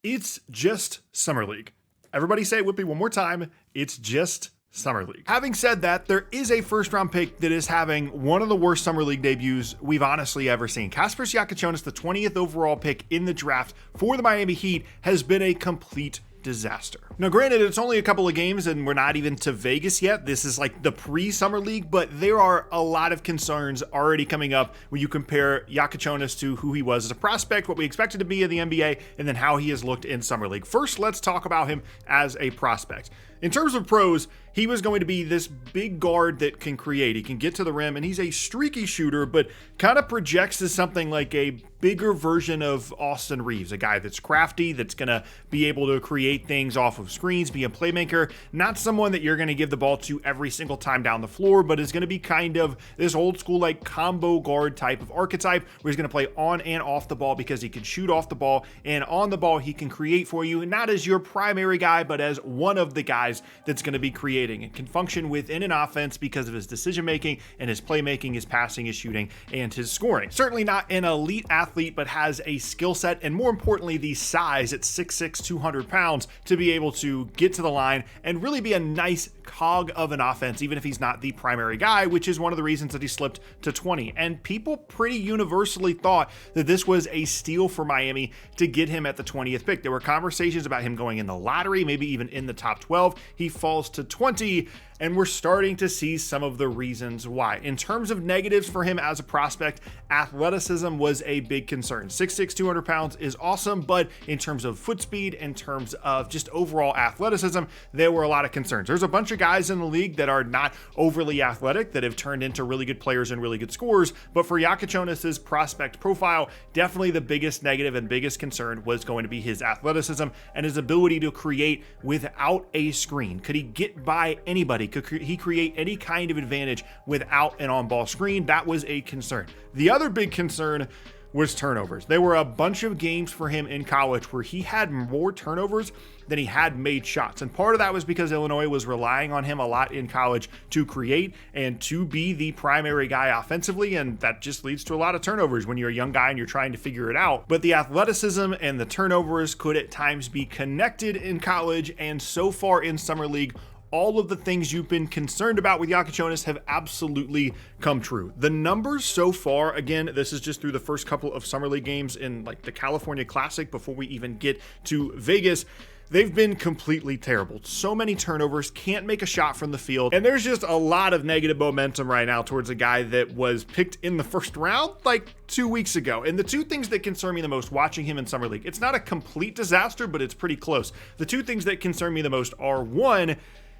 It's just Summer League. Everybody say it with me one more time. It's just Summer League. Having said that, there is a first round pick that is having one of the worst Summer League debuts we've honestly ever seen. Kasparas Jakucionis, the 20th overall pick in the draft for the Miami Heat, has been a complete disaster. Now, granted, it's only a couple of games and we're not even to Vegas yet. This is like the pre-Summer League, but there are a lot of concerns already coming up when you compare Jakucionis to who he was as a prospect, what we expected to be in the NBA, and then how he has looked in Summer League. First, let's talk about him as a prospect. In terms of pros, he was going to be this big guard that can create. He can get to the rim, and he's a streaky shooter, but kind of projects as something like a bigger version of Austin Reeves, a guy that's crafty, that's going to be able to create things off of screens, be a playmaker, not someone that you're going to give the ball to every single time down the floor, but is going to be kind of this old school like combo guard type of archetype where he's going to play on and off the ball because he can shoot off the ball, and on the ball he can create for you, not as your primary guy, but as one of the guys that's going to be creating and can function within an offense because of his decision making and his playmaking, his passing, his shooting, and his scoring. Certainly not an elite athlete, but has a skill set and more importantly the size at 6'6", 200 pounds to be able to get to the line and really be a nice cog of an offense, even if he's not the primary guy, which is one of the reasons that he slipped to 20. And people pretty universally thought that this was a steal for Miami to get him at the 20th pick. There were conversations about him going in the lottery, maybe even in the top 12. He falls to 20, and we're starting to see some of the reasons why. In terms of negatives for him as a prospect, athleticism was a big concern. 6'6", 200 pounds is awesome, but in terms of foot speed, in terms of just overall athleticism, there were a lot of concerns. There's a bunch of guys in the league that are not overly athletic that have turned into really good players and really good scorers, but for Jakucionis' prospect profile, definitely the biggest negative and biggest concern was going to be his athleticism and his ability to create without a screen. Could he get by anybody? Could he create any kind of advantage without an on-ball screen? That was a concern. The other big concern was turnovers. There were a bunch of games for him in college where he had more turnovers than he had made shots. And part of that was because Illinois was relying on him a lot in college to create and to be the primary guy offensively. And that just leads to a lot of turnovers when you're a young guy and you're trying to figure it out. But the athleticism and the turnovers could at times be connected in college. And so far in Summer League, all of the things you've been concerned about with Jakucionis have absolutely come true. The numbers so far, again, this is just through the first couple of Summer League games in like the California Classic before we even get to Vegas, they've been completely terrible. So many turnovers, can't make a shot from the field, and there's just a lot of negative momentum right now towards a guy that was picked in the first round like 2 weeks ago. And the two things that concern me the most watching him in Summer League, it's not a complete disaster, but it's pretty close. The two things that concern me the most are, one,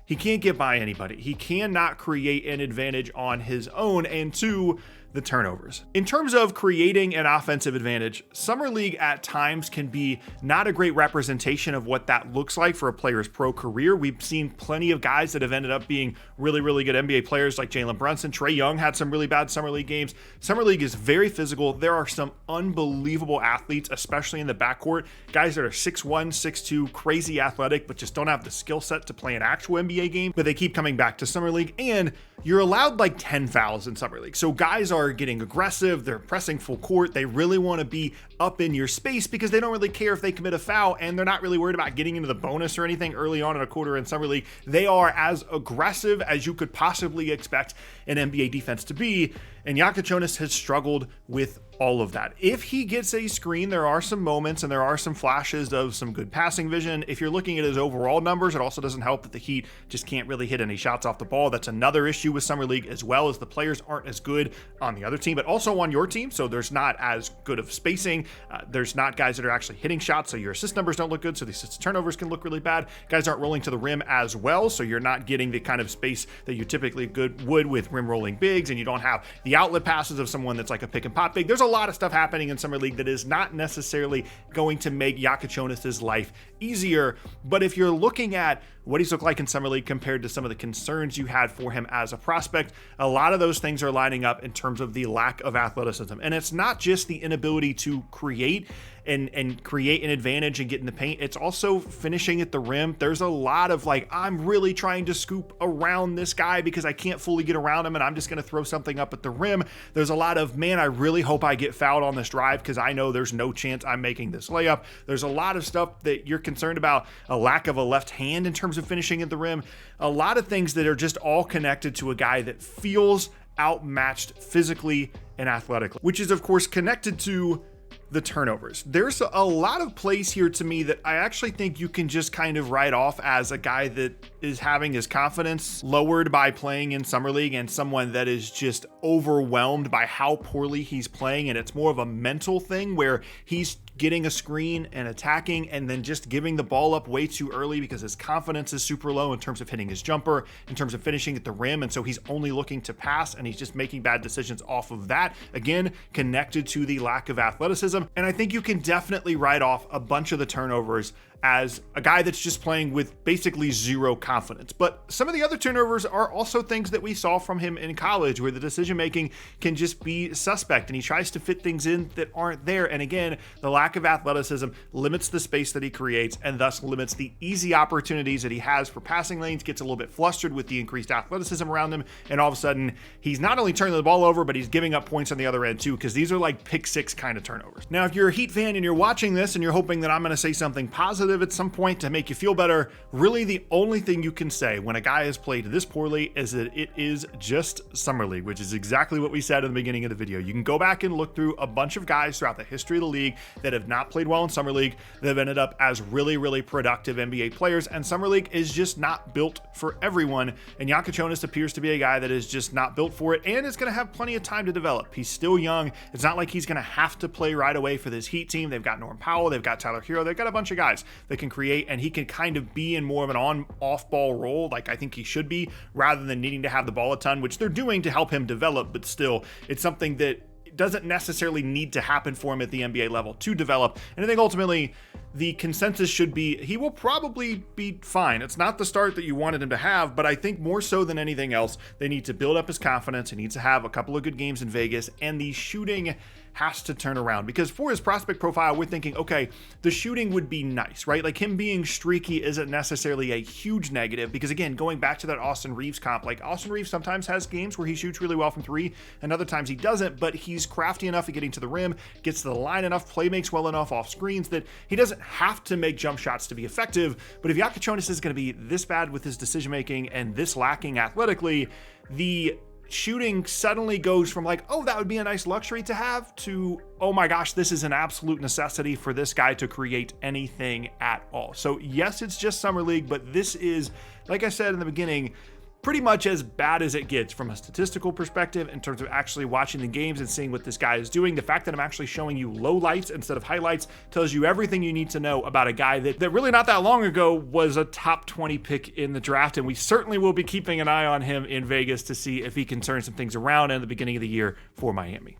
he can't get by anybody. He cannot create an advantage on his own. And two, the turnovers. In terms of creating an offensive advantage, Summer League at times can be not a great representation of what that looks like for a player's pro career. We've seen plenty of guys that have ended up being really, really good NBA players like Jalen Brunson. Trae Young had some really bad Summer League games. Summer League is very physical. There are some unbelievable athletes, especially in the backcourt. Guys that are 6'1", 6'2", crazy athletic, but just don't have the skill set to play an actual NBA game, but they keep coming back to Summer League. And you're allowed like 10 fouls in Summer League. So guys are getting aggressive, they're pressing full court, they really want to be up in your space because they don't really care if they commit a foul, and they're not really worried about getting into the bonus or anything early on in a quarter in Summer League. They are as aggressive as you could possibly expect an NBA defense to be, and Jakucionis has struggled with all of that. If he gets a screen, there are some moments and there are some flashes of some good passing vision. If you're looking at his overall numbers, it also doesn't help that the Heat just can't really hit any shots off the ball. That's another issue with Summer League, as well as the players aren't as good on the other team, but also on your team. So there's not as good of spacing. There's not guys that are actually hitting shots, so your assist numbers don't look good. So the assist turnovers can look really bad. Guys aren't rolling to the rim as well, so you're not getting the kind of space that you typically would with rim rolling bigs, and you don't have the outlet passes of someone that's like a pick and pop big. There's a lot of stuff happening in Summer League that is not necessarily going to make Jakucionis' life easier. But if you're looking at what he's looked like in Summer League compared to some of the concerns you had for him as a prospect, a lot of those things are lining up in terms of the lack of athleticism. And it's not just the inability to create and create an advantage and get in the paint. It's also finishing at the rim. There's a lot of like, I'm really trying to scoop around this guy because I can't fully get around him and I'm just going to throw something up at the rim. There's a lot of, man, I really hope I get fouled on this drive because I know there's no chance I'm making this layup. There's a lot of stuff that you're concerned about, a lack of a left hand in terms of finishing at the rim. A lot of things that are just all connected to a guy that feels outmatched physically and athletically, which is of course connected to the turnovers. There's a lot of plays here to me that I actually think you can just kind of write off as a guy that is having his confidence lowered by playing in Summer League and someone that is just overwhelmed by how poorly he's playing. And it's more of a mental thing where he's getting a screen and attacking and then just giving the ball up way too early because his confidence is super low in terms of hitting his jumper, in terms of finishing at the rim. And so he's only looking to pass and he's just making bad decisions off of that. Again, connected to the lack of athleticism. And I think you can definitely write off a bunch of the turnovers as a guy that's just playing with basically zero confidence. But some of the other turnovers are also things that we saw from him in college where the decision making can just be suspect and he tries to fit things in that aren't there. And again, the lack of athleticism limits the space that he creates and thus limits the easy opportunities that he has for passing lanes, gets a little bit flustered with the increased athleticism around him. And all of a sudden he's not only turning the ball over, but he's giving up points on the other end too, because these are like pick six kind of turnovers. Now, if you're a Heat fan and you're watching this and you're hoping that I'm going to say something positive at some point to make you feel better, really the only thing you can say when a guy has played this poorly is that it is just Summer League, which is exactly what we said in the beginning of the video. You can go back and look through a bunch of guys throughout the history of the league that have not played well in Summer League, that have ended up as really, really productive NBA players, and Summer League is just not built for everyone, and Jakucionis appears to be a guy that is just not built for it and is going to have plenty of time to develop. He's still young. It's not like he's going to have to play right away for this Heat team. They've got Norm Powell, they've got Tyler Hero, they've got a bunch of guys that can create, and he can kind of be in more of an on-off ball role like I think he should be, rather than needing to have the ball a ton, which they're doing to help him develop, but still, it's something that doesn't necessarily need to happen for him at the NBA level to develop. And I think ultimately the consensus should be he will probably be fine. It's not the start that you wanted him to have, but I think more so than anything else, they need to build up his confidence. He needs to have a couple of good games in Vegas, and the shooting has to turn around, because for his prospect profile, we're thinking, okay, the shooting would be nice, right? Like him being streaky isn't necessarily a huge negative, because again, going back to that Austin Reeves comp, like Austin Reeves sometimes has games where he shoots really well from three and other times he doesn't, but he's crafty enough at getting to the rim, gets to the line enough, play makes well enough off screens that he doesn't have to make jump shots to be effective. But if Jakucionis is going to be this bad with his decision making and this lacking athletically, the shooting suddenly goes from like, oh, that would be a nice luxury to have, to, oh my gosh, this is an absolute necessity for this guy to create anything at all. So yes, it's just Summer League, but this is, like I said in the beginning, pretty much as bad as it gets from a statistical perspective in terms of actually watching the games and seeing what this guy is doing. The fact that I'm actually showing you lowlights instead of highlights tells you everything you need to know about a guy that really not that long ago was a top 20 pick in the draft. And we certainly will be keeping an eye on him in Vegas to see if he can turn some things around in the beginning of the year for Miami.